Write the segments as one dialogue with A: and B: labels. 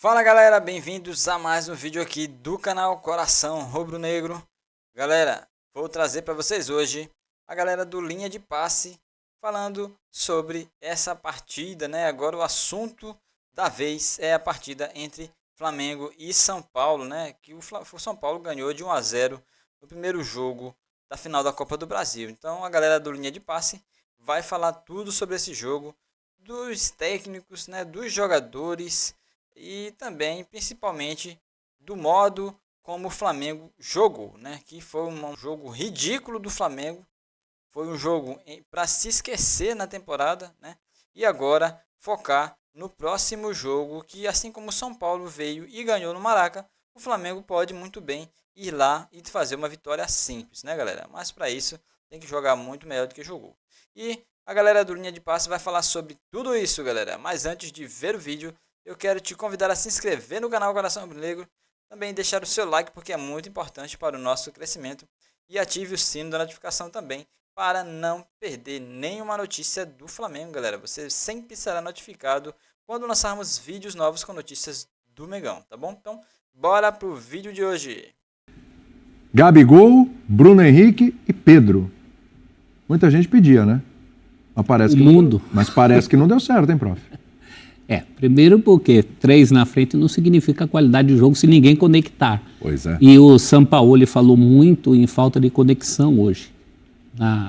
A: Fala galera, bem-vindos a mais um vídeo aqui do canal Coração Rubro-Negro. Galera, vou trazer para vocês hoje a galera do Linha de Passe falando sobre essa partida, né? Agora o assunto da vez é a partida entre Flamengo e São Paulo, né? Que o São Paulo ganhou de 1 a 0 no primeiro jogo da final da Copa do Brasil. Então a galera do Linha de Passe vai falar tudo sobre esse jogo, dos técnicos, né? Dos jogadores e também, principalmente, do modo como o Flamengo jogou, né? Que foi um jogo ridículo do Flamengo. Foi um jogo para se esquecer na temporada, né? E agora focar no próximo jogo, que assim como o São Paulo veio e ganhou no Maraca, o Flamengo pode muito bem ir lá e fazer uma vitória simples, né, galera? Mas para isso tem que jogar muito melhor do que jogou. E a galera do Linha de Passe vai falar sobre tudo isso, galera. Mas antes de ver o vídeo, eu quero te convidar a se inscrever no canal Coração Rubro-Negro, também deixar o seu like porque é muito importante para o nosso crescimento e ative o sino da notificação também para não perder nenhuma notícia do Flamengo, galera. Você sempre será notificado quando lançarmos vídeos novos com notícias do Mengão, tá bom? Então, bora pro vídeo de hoje.
B: Gabigol, Bruno Henrique e Pedro. Muita gente pedia, né? Mas parece que não deu certo, hein, prof?
C: Primeiro porque 3 na frente não significa qualidade de jogo se ninguém conectar.
B: Pois é.
C: E o Sampaoli falou muito em falta de conexão hoje,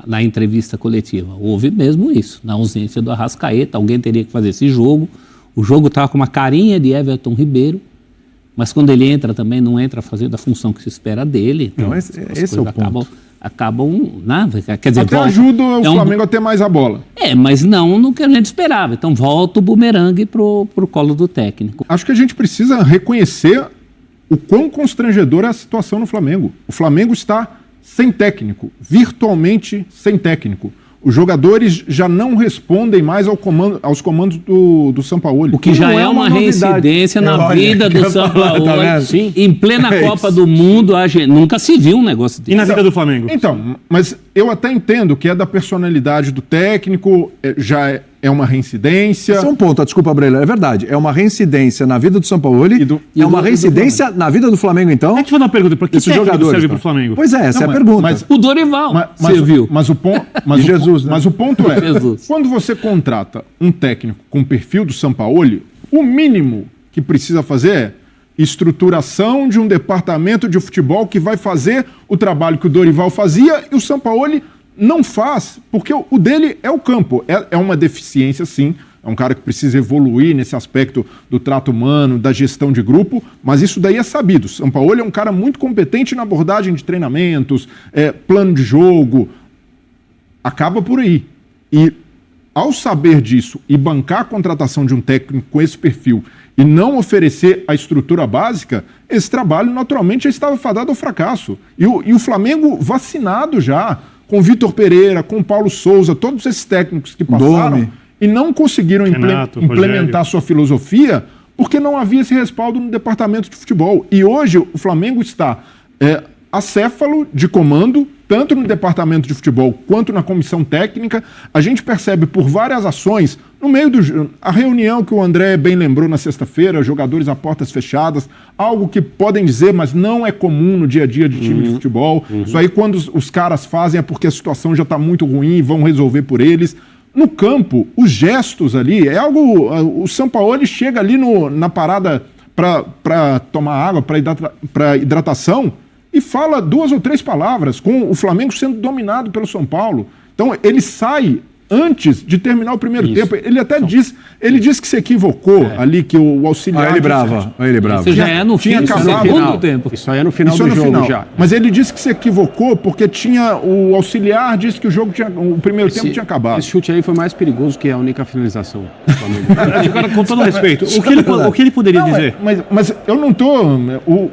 C: na entrevista coletiva. Houve mesmo isso, na ausência do Arrascaeta, alguém teria que fazer esse jogo. O jogo estava com uma carinha de Everton Ribeiro, mas quando ele entra também não entra fazendo a função que se espera dele. Então,
B: esse é o ponto.
C: Acabam nada. Quer dizer,
B: até ajuda o Flamengo a ter mais a bola.
C: Mas não no que a gente esperava. Então volta o bumerangue pro colo do técnico.
B: Acho que a gente precisa reconhecer o quão constrangedora é a situação no Flamengo. O Flamengo está sem técnico, virtualmente sem técnico. Os jogadores já não respondem mais aos comandos do Sampaoli.
C: O que já é uma reincidência na vida do Sampaoli. Em plena Copa do Mundo, a gente nunca se viu um negócio desse.
D: E na vida do Flamengo?
B: Então, mas eu até entendo que é da personalidade do técnico, já é uma reincidência. Esse é um ponto, desculpa, Breila, é verdade. É uma reincidência na vida do Sampaoli e é uma reincidência na vida do Flamengo, então?
D: É que foi uma pergunta, por que esse jogador serve pro Flamengo?
B: Pois é, essa é a pergunta.
C: Mas o Dorival serviu.
B: Mas o ponto é, quando você contrata um técnico com o perfil do Sampaoli, o mínimo que precisa fazer é estruturação de um departamento de futebol que vai fazer o trabalho que o Dorival fazia e o Sampaoli não faz, porque o dele é o campo. É uma deficiência, sim. É um cara que precisa evoluir nesse aspecto do trato humano, da gestão de grupo, mas isso daí é sabido. Sampaoli é um cara muito competente na abordagem de treinamentos, plano de jogo. Acaba por aí. E ao saber disso e bancar a contratação de um técnico com esse perfil e não oferecer a estrutura básica, esse trabalho naturalmente já estava fadado ao fracasso. E o Flamengo vacinado já, com Vitor Pereira, com Paulo Souza, todos esses técnicos que passaram e não conseguiram implementar sua filosofia porque não havia esse respaldo no departamento de futebol. E hoje o Flamengo está acéfalo de comando, tanto no departamento de futebol quanto na comissão técnica. A gente percebe por várias ações, no meio a reunião que o André bem lembrou na sexta-feira, jogadores a portas fechadas, algo que podem dizer, mas não é comum no dia a dia de time de futebol. Isso aí, quando os caras fazem, é porque a situação já está muito ruim e vão resolver por eles. No campo, os gestos ali, é algo... O Sampaoli chega ali na parada para tomar água, para hidratação, e fala 2 ou 3 palavras, com o Flamengo sendo dominado pelo São Paulo. Então, ele sai antes de terminar o primeiro tempo. Ele até disse que se equivocou ali, que o auxiliar... Olha ele bravo.
C: Isso já é no fim do segundo tempo.
D: Isso aí é no final do jogo já.
B: Mas ele disse que se equivocou porque o auxiliar disse que o primeiro tempo tinha acabado.
D: Esse chute aí foi mais perigoso que a única finalização do Flamengo. Agora, com todo respeito, o que ele poderia dizer?
B: Mas eu não tô...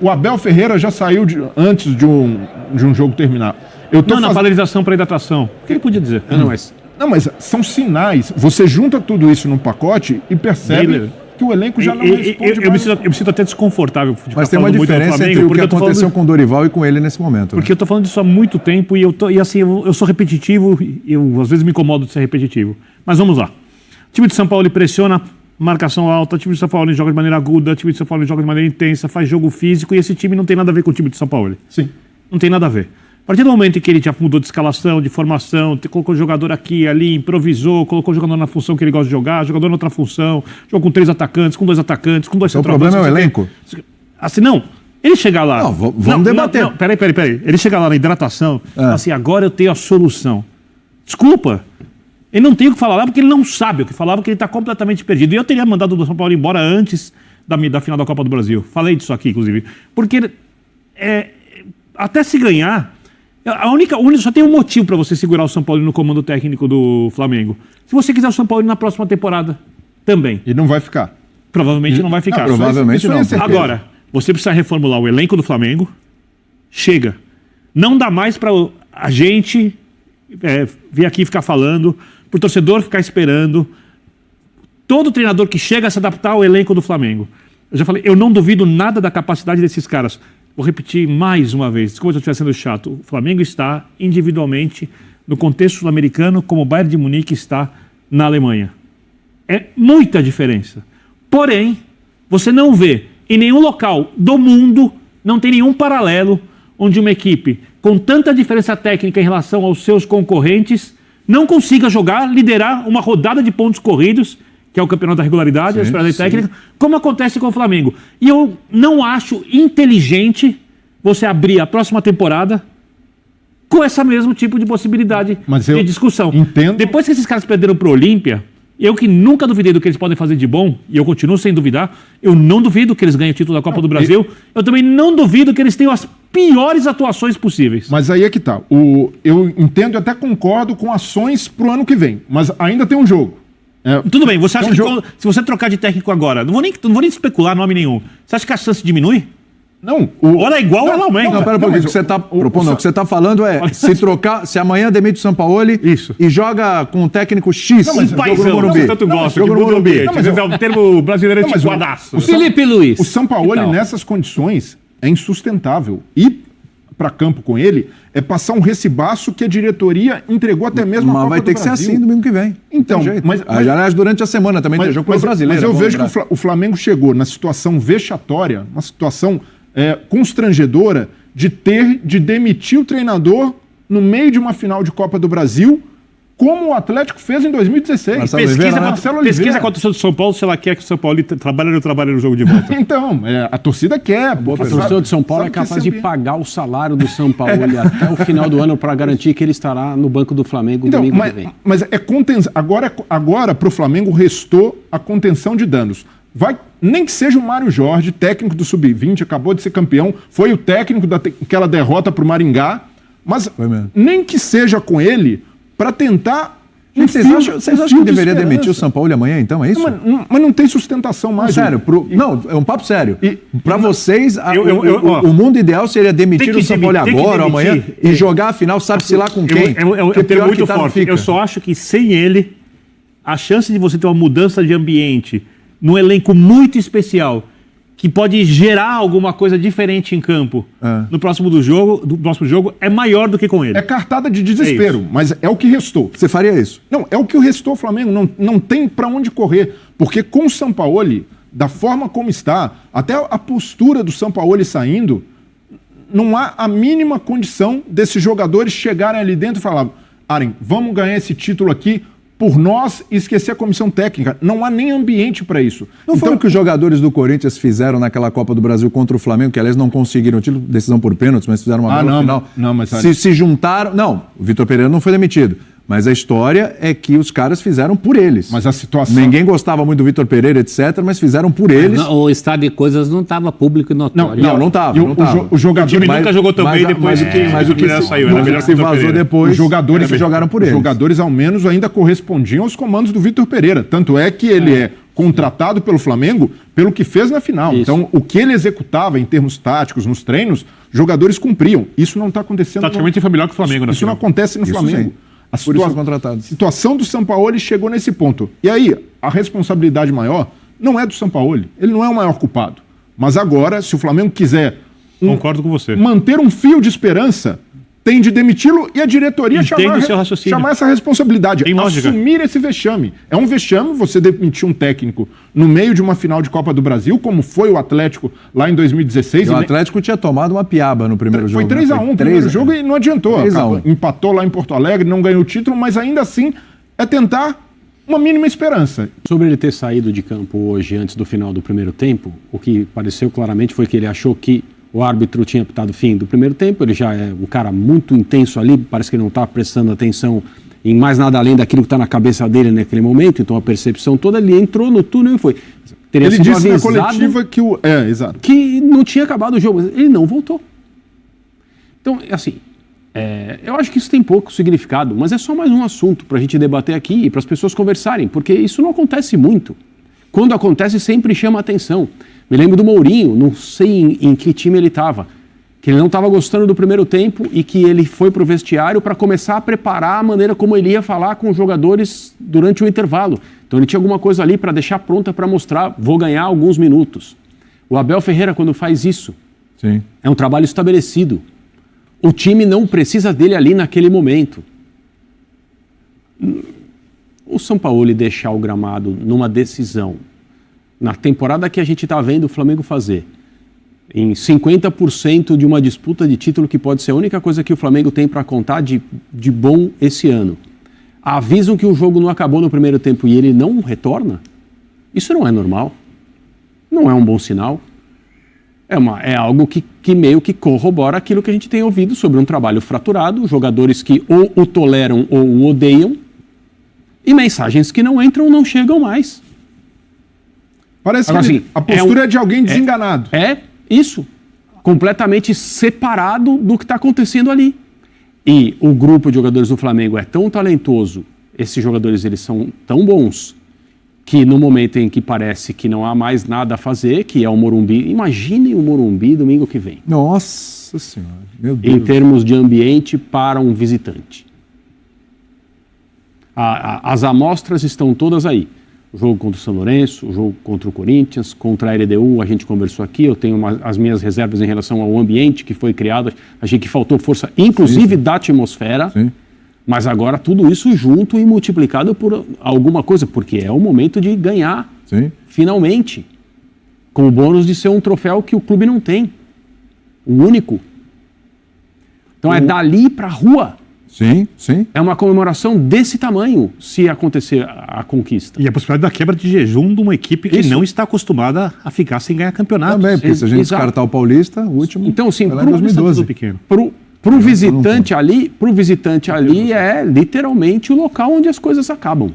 B: O Abel Ferreira já saiu antes de um jogo terminar.
D: Na paralisação para hidratação. O que ele podia dizer?
B: Não, mas são sinais. Você junta tudo isso num pacote e percebe que o elenco já não responde mais.
D: Eu me sinto até desconfortável de
B: Mas tem uma diferença entre o que aconteceu com o Dorival e com ele nesse momento.
D: Porque eu tô falando disso há muito tempo e assim, eu sou repetitivo, eu às vezes me incomodo de ser repetitivo. Mas vamos lá. O time de São Paulo pressiona marcação alta, o time de São Paulo joga de maneira aguda, o time de São Paulo joga de maneira intensa, faz jogo físico, e esse time não tem nada a ver com o time de São Paulo.
B: Sim.
D: Não tem nada a ver. A partir do momento em que ele já mudou de escalação, de formação, colocou o jogador aqui, ali, improvisou, colocou o jogador na função que ele gosta de jogar, jogador na outra função, jogou com 3 atacantes, com 2 atacantes, com 2 centroavantes.
E: O problema é o elenco?
D: Assim, não. Ele chega lá...
E: Não, vamos debater.
D: Não, peraí. Ele chega lá na hidratação, assim, agora eu tenho a solução. Desculpa. Ele não tem o que falar lá porque ele não sabe o que falava, porque ele está completamente perdido. E eu teria mandado o São Paulo embora antes da final da Copa do Brasil. Falei disso aqui, inclusive. Porque até se ganhar... Só tem um motivo para você segurar o São Paulo no comando técnico do Flamengo. Se você quiser o São Paulo na próxima temporada também.
B: E não vai ficar.
D: Provavelmente não vai ficar.
E: Provavelmente não.
D: Agora, você precisa reformular o elenco do Flamengo. Chega. Não dá mais para a gente vir aqui ficar falando, para o torcedor ficar esperando. Todo treinador que chega a se adaptar ao elenco do Flamengo. Eu já falei, eu não duvido nada da capacidade desses caras. Vou repetir mais uma vez, desculpa se eu estiver sendo chato. O Flamengo está individualmente no contexto sul-americano como o Bayern de Munique está na Alemanha. É muita diferença. Porém, você não vê em nenhum local do mundo, não tem nenhum paralelo onde uma equipe com tanta diferença técnica em relação aos seus concorrentes não consiga liderar uma rodada de pontos corridos, que é o campeonato da regularidade, a esperada técnica, como acontece com o Flamengo. E eu não acho inteligente você abrir a próxima temporada com esse mesmo tipo de possibilidade de discussão.
B: Entendo.
D: Depois que esses caras perderam para o Olímpia, eu que nunca duvidei do que eles podem fazer de bom, e eu continuo sem duvidar, eu não duvido que eles ganhem o título da Copa do Brasil, eu também não duvido que eles tenham as piores atuações possíveis.
B: Mas aí é que tá. Eu entendo e até concordo com ações pro ano que vem, mas ainda tem um jogo.
D: Tudo bem, você acha que se você trocar de técnico agora, não vou nem especular nome nenhum, você acha que a chance diminui?
B: Não.
D: Ou é igual ou não aumenta?
E: Não, pera um pouquinho. O que você está propondo, o que você está falando é se amanhã demite o Sampaoli e joga com o técnico X.
D: Não, mas jogo no Morumbi. Você tanto gosta de mundo ambiente. É o termo brasileiro é antiquadaço.
C: Felipe Luiz.
B: O Sampaoli, nessas condições, é insustentável. E para campo com ele é passar um recibaço que a diretoria entregou até mesmo a Copa do Brasil. Mas vai ter que ser assim domingo que vem. Então,
E: aliás, durante a semana também tem jogo com o brasileiro.
B: Mas eu vejo que o Flamengo chegou na situação vexatória, uma situação constrangedora de demitir o treinador no meio de uma final de Copa do Brasil, como o Atlético fez em 2016.
D: Pesquisa com a torcida do São Paulo se ela quer que o São Paulo trabalhe ou não trabalhe no jogo de volta.
B: Então, a torcida quer.
D: A torcida do São Paulo é capaz de pagar o salário do São Paulo até o final do ano para garantir que ele estará no banco do Flamengo domingo que vem.
B: Mas agora para o Flamengo restou a contenção de danos. Nem que seja o Mário Jorge, técnico do Sub-20, acabou de ser campeão, foi o técnico daquela derrota para o Maringá, mas nem que seja com ele para tentar...
E: Vocês acham que deveria demitir o São Paulo amanhã, então? É isso?
B: Mas não tem sustentação mais.
E: Sério, não, é um papo sério. Para vocês, o mundo ideal seria demitir o São Paulo agora ou amanhã e jogar a final, sabe-se lá com quem?
D: É termo muito forte. Eu só acho que sem ele, a chance de você ter uma mudança de ambiente num elenco muito especial, que pode gerar alguma coisa diferente em campo no próximo jogo, é maior do que com ele.
B: É cartada de desespero, mas é o que restou.
E: Você faria isso?
B: Não, é o que restou ao Flamengo, não tem para onde correr, porque com o Sampaoli, da forma como está, até a postura do Sampaoli saindo, não há a mínima condição desses jogadores chegarem ali dentro e falar: Aren, vamos ganhar esse título aqui por nós e esquecer a comissão técnica. Não há nem ambiente para isso.
E: Não foi o que os jogadores do Corinthians fizeram naquela Copa do Brasil contra o Flamengo, que aliás não conseguiram o título, decisão por pênaltis, mas fizeram uma bela final.
B: Não, mas
E: se juntaram... Não, o Vitor Pereira não foi demitido. Mas a história é que os caras fizeram por eles.
B: Mas a situação...
E: Ninguém gostava muito do Vitor Pereira, etc., mas fizeram por eles.
C: O estado de coisas não estava público e notório.
E: Não estava.
B: O jogador...
D: O time nunca jogou tão bem depois que o Pereira saiu. Era melhor que
E: se vazou depois.
B: Os jogadores jogaram por eles. Os jogadores, ao menos, ainda correspondiam aos comandos do Vitor Pereira. Tanto é que ele é contratado pelo Flamengo pelo que fez na final. Isso. Então, o que ele executava em termos táticos nos treinos, jogadores cumpriam. Isso não está acontecendo...
D: Taticamente foi melhor que o Flamengo.
B: Isso não acontece no Flamengo. A situação do Sampaoli chegou nesse ponto. E aí, a responsabilidade maior não é do Sampaoli. Ele não é o maior culpado. Mas agora, se o Flamengo quiser
D: concordo com você,
B: manter um fio de esperança, tem de demiti-lo e a diretoria chamar essa responsabilidade, assumir esse vexame. É um vexame você demitir um técnico no meio de uma final de Copa do Brasil, como foi o Atlético lá em 2016.
E: E o Atlético tinha tomado uma piaba no primeiro jogo.
B: Foi 3-1 o primeiro jogo e não adiantou. Empatou lá em Porto Alegre, não ganhou o título, mas ainda assim é tentar uma mínima esperança.
F: Sobre ele ter saído de campo hoje antes do final do primeiro tempo, o que pareceu claramente foi que ele achou que o árbitro tinha apitado o fim do primeiro tempo, ele já é um cara muito intenso ali, parece que ele não está prestando atenção em mais nada além daquilo que está na cabeça dele naquele momento, então a percepção toda, ele entrou no túnel e foi.
B: Teria ele disse na coletiva que exato.
F: Que não tinha acabado o jogo, ele não voltou. Então, assim, eu acho que isso tem pouco significado, mas é só mais um assunto para a gente debater aqui e para as pessoas conversarem, porque isso não acontece muito. Quando acontece, sempre chama atenção. Me lembro do Mourinho, não sei em que time ele estava, que ele não estava gostando do primeiro tempo e que ele foi para o vestiário para começar a preparar a maneira como ele ia falar com os jogadores durante o intervalo. Então ele tinha alguma coisa ali para deixar pronta para mostrar, vou ganhar alguns minutos. O Abel Ferreira, quando faz isso,
E: sim,
F: é um trabalho estabelecido. O time não precisa dele ali naquele momento. O Sampaoli deixar o gramado numa decisão, na temporada que a gente está vendo o Flamengo fazer, em 50% de uma disputa de título que pode ser a única coisa que o Flamengo tem para contar de bom esse ano, avisam que o jogo não acabou no primeiro tempo e ele não retorna, isso não é normal, não é um bom sinal. É algo que meio que corrobora aquilo que a gente tem ouvido sobre um trabalho fraturado, jogadores que ou o toleram ou o odeiam, e mensagens que não entram não chegam mais.
B: Parece que assim, a postura é de alguém desenganado.
F: É isso, completamente separado do que está acontecendo ali. E o grupo de jogadores do Flamengo é tão talentoso, esses jogadores eles são tão bons, que no momento em que parece que não há mais nada a fazer, que é o Morumbi, imaginem o Morumbi domingo que vem.
E: Nossa Senhora, meu Deus.
F: Em termos de ambiente para um visitante. As amostras estão todas aí. O jogo contra o São Lourenço, o jogo contra o Corinthians, contra a LDU, a gente conversou aqui, eu tenho as minhas reservas em relação ao ambiente que foi criado, achei que faltou força, inclusive da atmosfera.
E: Sim.
F: Mas agora tudo isso junto e multiplicado por alguma coisa, porque é o momento de ganhar,
E: sim,
F: finalmente, com o bônus de ser um troféu que o clube não tem, o único. Então é dali para a rua.
E: Sim, sim.
F: É uma comemoração desse tamanho, se acontecer a conquista.
D: E a possibilidade da quebra de jejum de uma equipe que não está acostumada a ficar sem ganhar campeonato.
E: Também, porque se a gente descartar o Paulista, o último,
F: então, assim,
E: foi lá em 2012.
F: Para o visitante ali é literalmente o local onde as coisas acabam.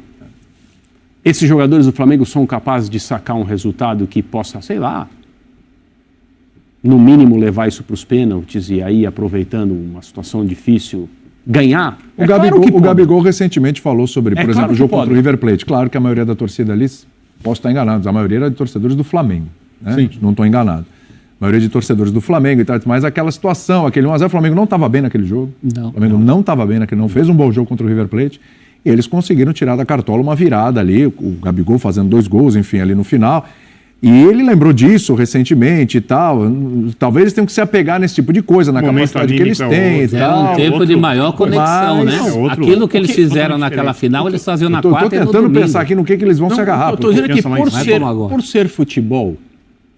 F: Esses jogadores do Flamengo são capazes de sacar um resultado que possa, sei lá, no mínimo levar isso para os pênaltis e aí, aproveitando uma situação difícil, ganhar.
E: O Gabigol recentemente falou sobre, por exemplo, o jogo contra o River Plate. Claro que a maioria da torcida ali, posso estar enganado, mas a maioria era de torcedores do Flamengo. Né?
B: Sim.
E: Não estou enganado. A maioria de torcedores do Flamengo e tal, mas aquela situação, aquele 1-0, o Flamengo não estava bem naquele jogo. O Flamengo não estava bem naquele, não fez um bom jogo contra o River Plate. E eles conseguiram tirar da cartola uma virada ali, o Gabigol fazendo 2 gols, enfim, ali no final. E ele lembrou disso recentemente e tal. Talvez eles tenham que se apegar nesse tipo de coisa, na capacidade que eles têm e tal.
C: É um tempo de maior conexão, né? Aquilo que eles fizeram naquela final, eles faziam na quarta e no domingo.
E: Estou tentando pensar aqui no que eles vão se agarrar.
F: Eu estou dizendo que por ser futebol,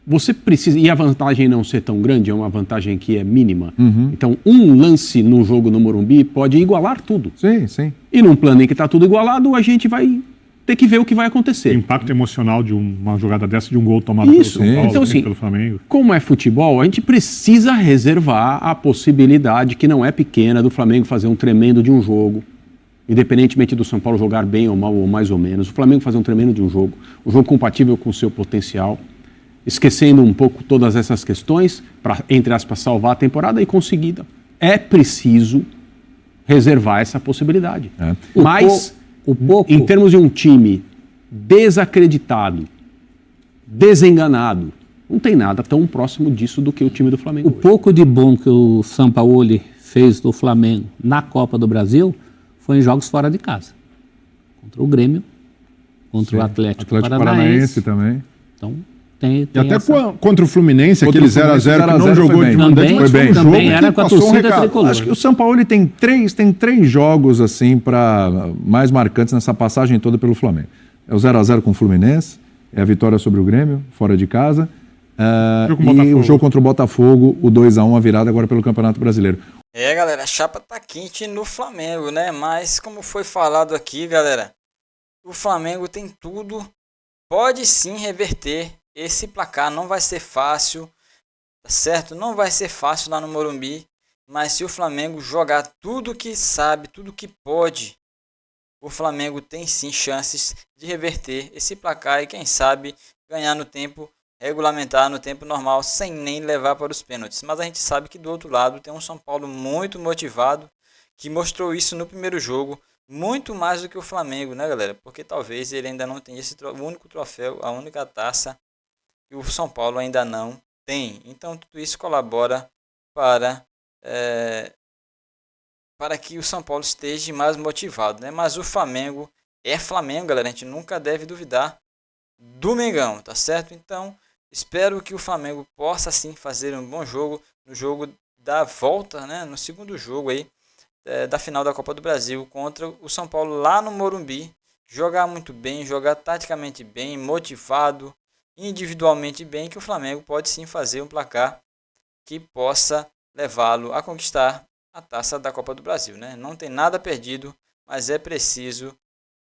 F: você precisa... E a vantagem não ser tão grande, é uma vantagem que é mínima.
E: Uhum.
F: Então, um lance no jogo no Morumbi pode igualar tudo.
E: Sim, sim.
F: E num plano em que está tudo igualado, a gente vai ter que ver o que vai acontecer.
D: O impacto emocional de uma jogada dessa, de um gol tomado pelo São Paulo,
F: então, assim,
D: pelo Flamengo.
F: Como é futebol, a gente precisa reservar a possibilidade, que não é pequena, do Flamengo fazer um tremendo de um jogo, independentemente do São Paulo jogar bem ou mal, ou mais ou menos, o Flamengo fazer um tremendo de um jogo compatível com o seu potencial, esquecendo um pouco todas essas questões, para, entre aspas, salvar a temporada e conseguida. É preciso reservar essa possibilidade. Mas... em termos de um time desacreditado, desenganado, não tem nada tão próximo disso do que o time do Flamengo.
C: O pouco de bom que o Sampaoli fez do Flamengo na Copa do Brasil foi em jogos fora de casa. Contra o Grêmio, contra o Atlético Paranaense
E: também.
C: Então, Tem
B: E até
C: essa...
B: contra o Fluminense,
E: Contra
B: aquele
E: o Fluminense,
B: 0x0 que não
E: 0x0
B: jogou
E: foi
B: de
E: bem.
B: mandante,
C: Também,
B: mas foi um jogo
C: também era
B: que
C: com a
B: passou um
C: torcida
B: recado.
C: tricolor.
E: Acho que o São Paulo ele tem três jogos assim para mais marcantes nessa passagem toda pelo Flamengo. É o 0x0 com o Fluminense, é a vitória sobre o Grêmio, fora de casa, e o jogo contra o Botafogo, o 2x1, a virada agora pelo Campeonato Brasileiro.
A: Galera, a chapa tá quente no Flamengo, né? Mas como foi falado aqui, galera, o Flamengo tem tudo, pode sim reverter esse placar. Não vai ser fácil, tá certo? Não vai ser fácil lá no Morumbi, mas se o Flamengo jogar tudo que sabe, tudo que pode, o Flamengo tem sim chances de reverter esse placar e quem sabe ganhar no tempo regulamentar, no tempo normal, sem nem levar para os pênaltis. Mas a gente sabe que do outro lado tem um São Paulo muito motivado, que mostrou isso no primeiro jogo, muito mais do que o Flamengo, né, galera? Porque talvez ele ainda não tenha o único troféu, a única taça que o São Paulo ainda não tem. Então tudo isso colabora para que o São Paulo esteja mais motivado, né? Mas o Flamengo é Flamengo, galera. A gente nunca deve duvidar do Mengão, tá certo? Então espero que o Flamengo possa sim fazer um bom jogo no jogo da volta, né? No segundo jogo aí da final da Copa do Brasil contra o São Paulo lá no Morumbi. Jogar muito bem, jogar taticamente bem, motivado, individualmente bem, que o Flamengo pode sim fazer um placar que possa levá-lo a conquistar a taça da Copa do Brasil, né? Não tem nada perdido, mas é preciso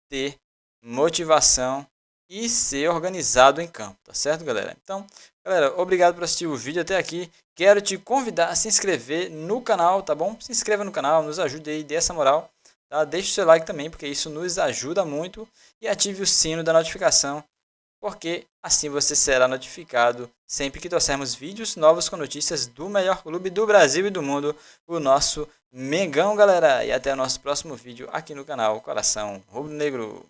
A: ter motivação e ser organizado em campo, tá certo, galera? Então, galera, obrigado por assistir o vídeo até aqui. Quero te convidar a se inscrever no canal, tá bom? Se inscreva no canal, nos ajude aí, dê essa moral, tá? Deixe o seu like também, porque isso nos ajuda muito. E ative o sino da notificação, porque assim você será notificado sempre que trouxermos vídeos novos com notícias do melhor clube do Brasil e do mundo, o nosso Mengão, galera. E até o nosso próximo vídeo aqui no canal Coração Rubro Negro.